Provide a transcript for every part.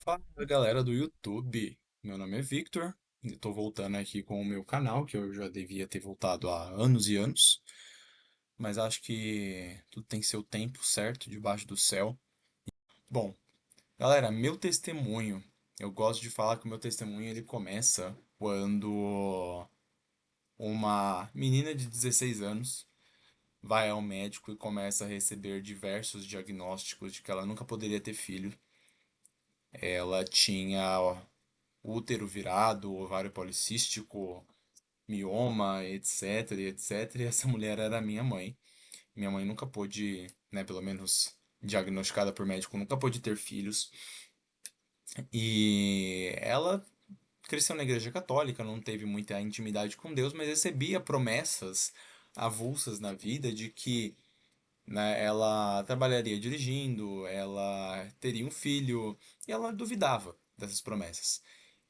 Fala galera do YouTube, meu nome é Victor, estou voltando aqui com o meu canal, que eu já devia ter voltado há anos e anos, mas acho que tudo tem seu tempo certo debaixo do céu. Bom, galera, meu testemunho, eu gosto de falar que o meu testemunho ele começa quando uma menina de 16 anos vai ao médico e começa a receber diversos diagnósticos de que ela nunca poderia ter filho. Ela tinha útero virado, ovário policístico, mioma, etc, etc. E essa mulher era minha mãe. Minha mãe nunca pôde, né, pelo menos diagnosticada por médico, nunca pôde ter filhos. E ela cresceu na igreja católica, não teve muita intimidade com Deus, mas recebia promessas avulsas na vida de que, né, ela trabalharia dirigindo, ela teria um filho, e ela duvidava dessas promessas.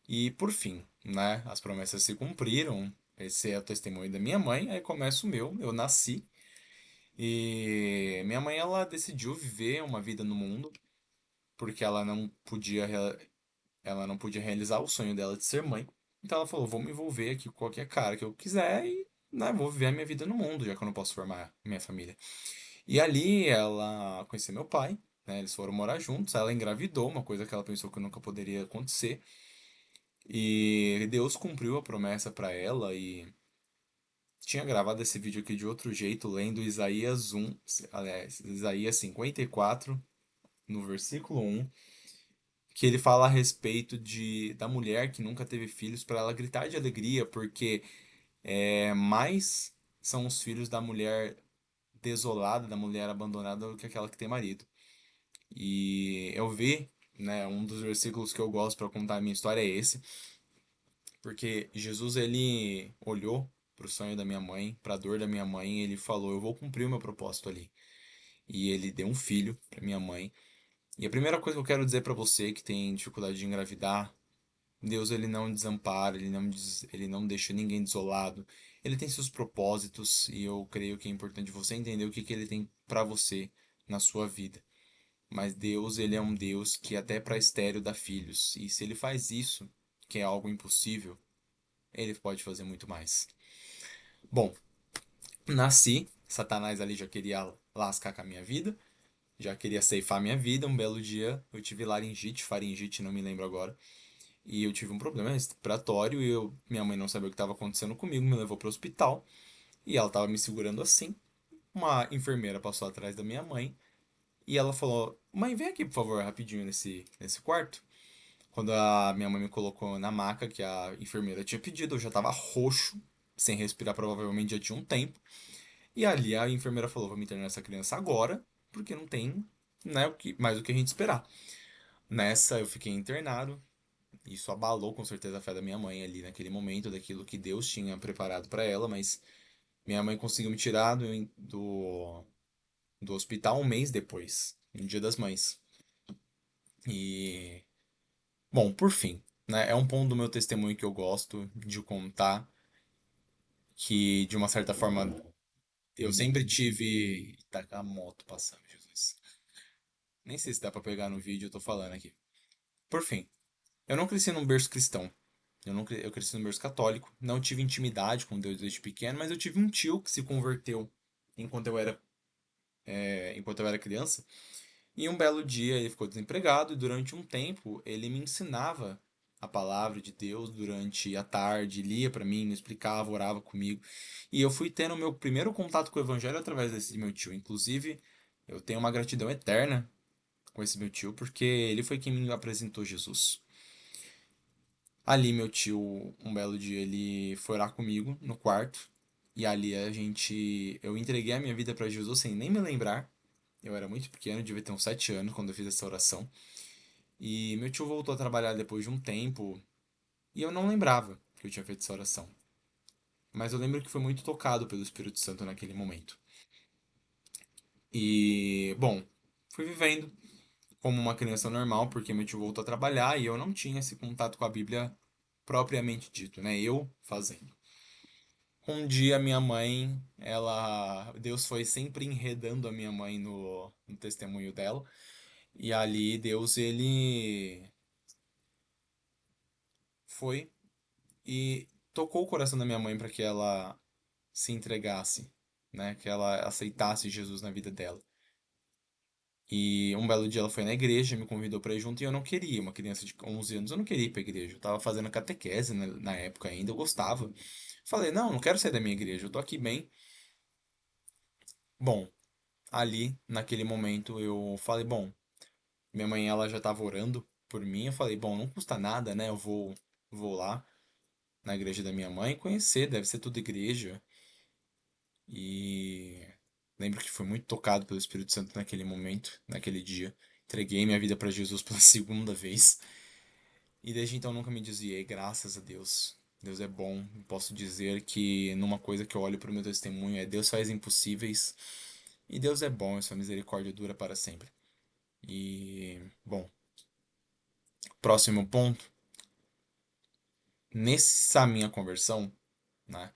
E por fim, né, as promessas se cumpriram. Esse é o testemunho da minha mãe, aí começa o meu. Eu nasci e minha mãe ela decidiu viver uma vida no mundo porque ela não podia realizar o sonho dela de ser mãe. Então ela falou: "Vou me envolver aqui com qualquer cara que eu quiser e, né, vou viver a minha vida no mundo, já que eu não posso formar minha família". E ali ela conheceu meu pai, né? Eles foram morar juntos, ela engravidou, uma coisa que ela pensou que nunca poderia acontecer. E Deus cumpriu a promessa para ela e tinha gravado esse vídeo aqui de outro jeito, lendo Isaías 1, aliás, Isaías 54, no versículo 1, que ele fala a respeito da mulher que nunca teve filhos para ela gritar de alegria, porque mais são os filhos da mulher desolada, da mulher abandonada, do que aquela que tem marido. E eu vi, né, um dos versículos que eu gosto para contar a minha história é esse, porque Jesus ele olhou para o sonho da minha mãe, para a dor da minha mãe, e ele falou: "Eu vou cumprir o meu propósito ali". E ele deu um filho para minha mãe. E a primeira coisa que eu quero dizer para você que tem dificuldade de engravidar, Deus ele não desampara, ele não deixa ninguém desolado. Ele tem seus propósitos e eu creio que é importante você entender o que que ele tem para você na sua vida. Mas Deus, ele é um Deus que até para estéril dá filhos. E se ele faz isso, que é algo impossível, ele pode fazer muito mais. Bom, nasci, Satanás ali já queria lascar com a minha vida, já queria ceifar a minha vida. Um belo dia eu tive laringite, faringite, não me lembro agora, e eu tive um problema respiratório e minha mãe não sabia o que estava acontecendo comigo, me levou para o hospital e ela estava me segurando assim. Uma enfermeira passou atrás da minha mãe e ela falou: "Mãe, vem aqui, por favor, rapidinho nesse quarto". Quando a minha mãe me colocou na maca que a enfermeira tinha pedido, eu já estava roxo, sem respirar, provavelmente já tinha um tempo. E ali a enfermeira falou: "Vamos internar essa criança agora, porque não tem, né, mais o que a gente esperar". Nessa eu fiquei internado. Isso abalou com certeza a fé da minha mãe ali naquele momento, daquilo que Deus tinha preparado para ela, mas minha mãe conseguiu me tirar do hospital um mês depois, no Dia das Mães. E, bom, por fim, né, é um ponto do meu testemunho que eu gosto de contar, que de uma certa forma eu sempre tive. Tá com a moto passando, Jesus. Nem sei se dá pra pegar no vídeo, eu tô falando aqui. Por fim, eu não cresci num berço cristão. Eu cresci num berço católico. Não tive intimidade com Deus desde pequeno, mas eu tive um tio que se converteu enquanto eu era, enquanto eu era criança. E um belo dia ele ficou desempregado e durante um tempo ele me ensinava a palavra de Deus durante a tarde, lia para mim, me explicava, orava comigo. E eu fui tendo meu primeiro contato com o evangelho através desse meu tio. Inclusive, eu tenho uma gratidão eterna com esse meu tio porque ele foi quem me apresentou Jesus. Ali meu tio, um belo dia, ele foi orar comigo no quarto. E ali eu entreguei a minha vida para Jesus sem nem me lembrar. Eu era muito pequeno, devia ter uns 7 anos quando eu fiz essa oração. E meu tio voltou a trabalhar depois de um tempo e eu não lembrava que eu tinha feito essa oração. Mas eu lembro que foi muito tocado pelo Espírito Santo naquele momento. E, bom, fui vivendo como uma criança normal, porque meu tio voltou a trabalhar e eu não tinha esse contato com a Bíblia propriamente dito, né? Eu fazendo. Um dia minha mãe, Deus foi sempre enredando a minha mãe no testemunho dela. E ali Deus, ele foi e tocou o coração da minha mãe para que ela se entregasse, né? Que ela aceitasse Jesus na vida dela. E um belo dia ela foi na igreja, me convidou para ir junto e eu não queria. Uma criança de 11 anos, eu não queria ir pra igreja. Eu tava fazendo catequese na época ainda, eu gostava. Falei, não, não quero sair da minha igreja, eu tô aqui bem. Bom, ali, naquele momento, eu falei, bom, minha mãe ela já tava orando por mim. Eu falei, bom, não custa nada, né? Vou lá na igreja da minha mãe conhecer, deve ser tudo igreja. E lembro que fui muito tocado pelo Espírito Santo naquele momento, naquele dia. Entreguei minha vida para Jesus pela segunda vez. E desde então nunca me desviei, graças a Deus. Deus é bom. Posso dizer que numa coisa que eu olho para o meu testemunho é Deus faz impossíveis. E Deus é bom, e sua misericórdia dura para sempre. E, bom, próximo ponto. Nessa minha conversão, né,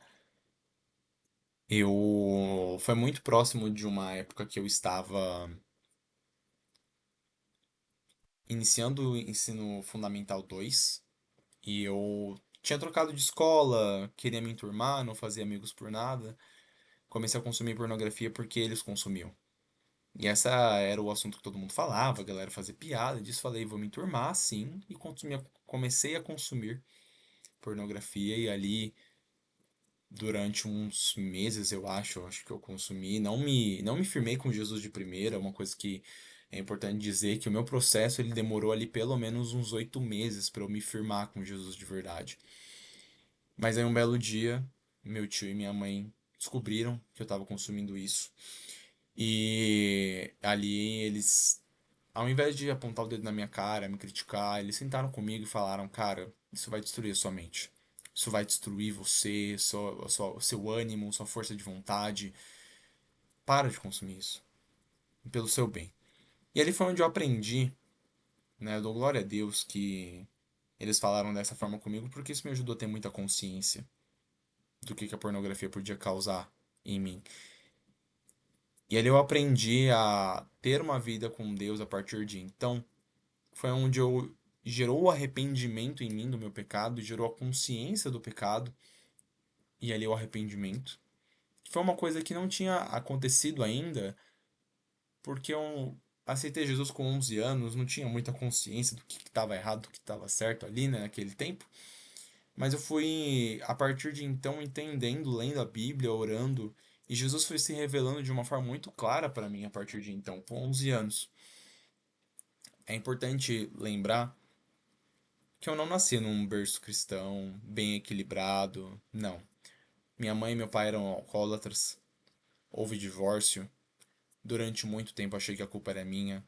eu foi muito próximo de uma época que eu estava iniciando o ensino fundamental 2 e eu tinha trocado de escola, queria me enturmar, não fazia amigos por nada. Comecei a consumir pornografia porque eles consumiam. E essa era o assunto que todo mundo falava, a galera fazia piada disso. Falei, vou me enturmar sim, e comecei a consumir pornografia. E ali, durante uns meses, eu acho que eu consumi. Não me firmei com Jesus de primeira, uma coisa que é importante dizer que o meu processo ele demorou ali pelo menos uns 8 meses para eu me firmar com Jesus de verdade. Mas aí um belo dia, meu tio e minha mãe descobriram que eu estava consumindo isso. E ali eles, ao invés de apontar o dedo na minha cara, me criticar, eles sentaram comigo e falaram: Cara, isso vai destruir a sua mente. Isso vai destruir você, seu ânimo, sua força de vontade. Para de consumir isso, pelo seu bem. E ali foi onde eu aprendi, né? Eu dou glória a Deus que eles falaram dessa forma comigo, porque isso me ajudou a ter muita consciência do que a pornografia podia causar em mim. E ali eu aprendi a ter uma vida com Deus a partir de então. Foi onde eu gerou o arrependimento em mim do meu pecado, gerou a consciência do pecado e ali o arrependimento. Foi uma coisa que não tinha acontecido ainda, porque eu aceitei Jesus com 11 anos, não tinha muita consciência do que estava errado, do que estava certo ali, né, naquele tempo. Mas eu fui, a partir de então, entendendo, lendo a Bíblia, orando, e Jesus foi se revelando de uma forma muito clara para mim a partir de então, com 11 anos. É importante lembrar que eu não nasci num berço cristão, bem equilibrado, não. Minha mãe e meu pai eram alcoólatras, houve divórcio. Durante muito tempo achei que a culpa era minha.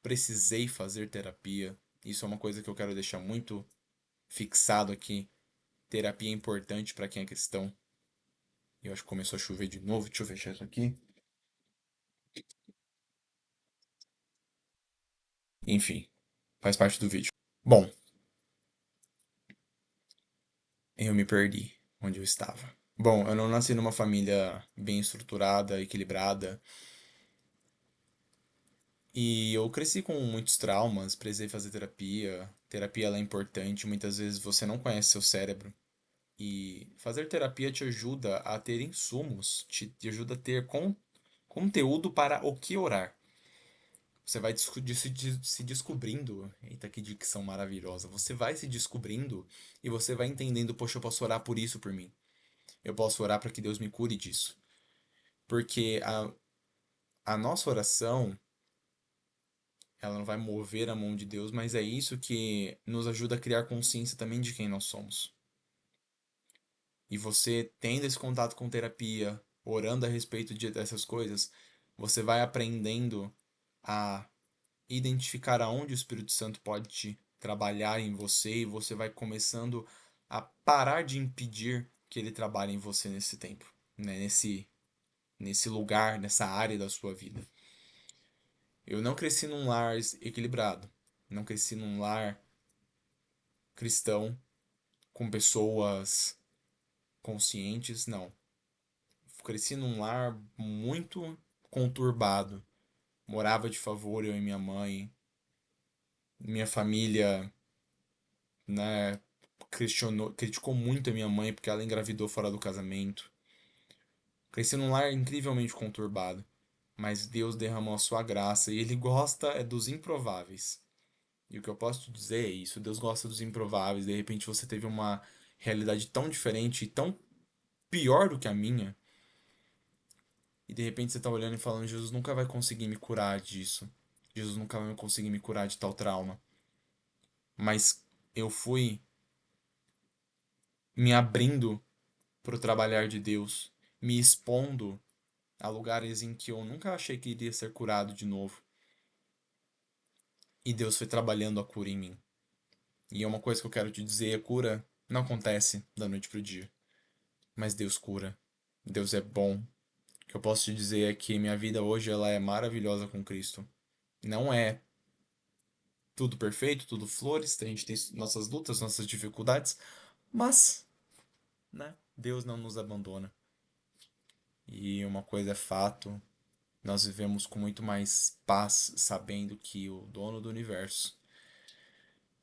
Precisei fazer terapia. Isso é uma coisa que eu quero deixar muito fixado aqui. Terapia é importante para quem é cristão. Eu acho que começou a chover de novo. Deixa eu fechar isso aqui. Enfim, faz parte do vídeo. Bom, eu me perdi onde eu estava. Bom, eu não nasci numa família bem estruturada, equilibrada. E eu cresci com muitos traumas, precisei fazer terapia. Terapia ela é importante, muitas vezes você não conhece seu cérebro. E fazer terapia te ajuda a ter insumos, te ajuda a ter conteúdo para o que orar. Você vai se descobrindo. Eita, que dicção maravilhosa. Você vai se descobrindo e você vai entendendo: poxa, eu posso orar por isso por mim. Eu posso orar para que Deus me cure disso. Porque a nossa oração ela não vai mover a mão de Deus, mas é isso que nos ajuda a criar consciência também de quem nós somos. E você tendo esse contato com terapia, orando a respeito dessas coisas, você vai aprendendo a identificar aonde o Espírito Santo pode te trabalhar em você e você vai começando a parar de impedir que ele trabalhe em você nesse tempo, né? Nesse lugar, nessa área da sua vida. Eu não cresci num lar equilibrado, não cresci num lar cristão com pessoas conscientes, não. Cresci num lar muito conturbado. Morava de favor eu e minha mãe. Minha família, né, criticou muito a minha mãe porque ela engravidou fora do casamento. Cresci num lar incrivelmente conturbado, mas Deus derramou a sua graça e ele gosta dos improváveis. E o que eu posso te dizer é isso, Deus gosta dos improváveis. De repente você teve uma realidade tão diferente e tão pior do que a minha, e de repente você tá olhando e falando, Jesus nunca vai conseguir me curar disso. Jesus nunca vai conseguir me curar de tal trauma. Mas eu fui me abrindo para o trabalhar de Deus, me expondo a lugares em que eu nunca achei que iria ser curado de novo. E Deus foi trabalhando a cura em mim. E é uma coisa que eu quero te dizer, a cura não acontece da noite pro dia, mas Deus cura. Deus é bom. O que eu posso te dizer é que minha vida hoje ela é maravilhosa com Cristo. Não é tudo perfeito, tudo flores, a gente tem nossas lutas, nossas dificuldades, mas, né, Deus não nos abandona. E uma coisa é fato, nós vivemos com muito mais paz sabendo que o dono do universo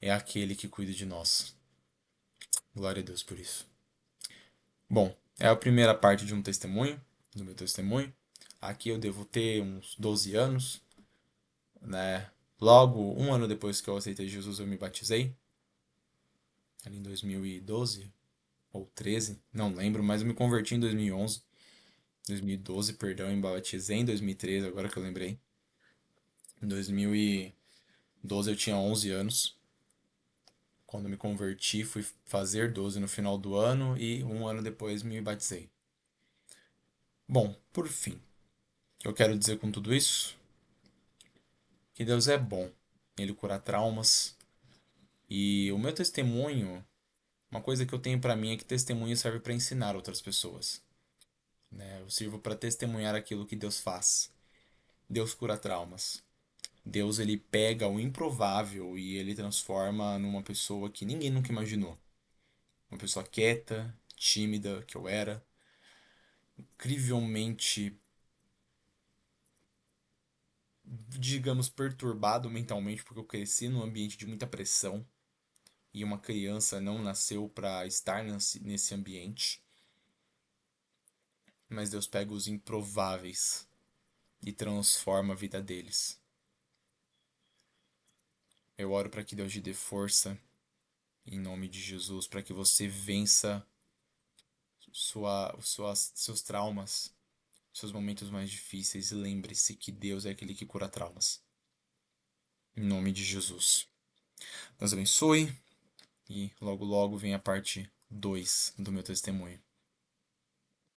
é aquele que cuida de nós. Glória a Deus por isso. Bom, é a primeira parte de um testemunho, do meu testemunho. Aqui eu devo ter uns 12 anos, né? Logo, um ano depois que eu aceitei Jesus, eu me batizei. Ali em 2012 ou 13, não lembro, mas eu me converti em 2011. 2012, perdão, e me batizei em 2013, agora que eu lembrei. Em 2012 eu tinha 11 anos. Quando me converti, fui fazer 12 no final do ano e um ano depois me batizei. Bom, por fim, o que eu quero dizer com tudo isso? Que Deus é bom. Ele cura traumas. E o meu testemunho, uma coisa que eu tenho pra mim é que testemunho serve pra ensinar outras pessoas, né? Eu sirvo pra testemunhar aquilo que Deus faz. Deus cura traumas. Deus ele pega o improvável e ele transforma numa pessoa que ninguém nunca imaginou. Uma pessoa quieta, tímida, que eu era, incrivelmente, digamos, perturbado mentalmente, porque eu cresci num ambiente de muita pressão e uma criança não nasceu para estar nesse ambiente. Mas Deus pega os improváveis e transforma a vida deles. Eu oro para que Deus te dê força em nome de Jesus, para que você vença seus traumas, seus momentos mais difíceis e lembre-se que Deus é aquele que cura traumas. Em nome de Jesus. Deus abençoe e logo logo vem a parte 2 do meu testemunho.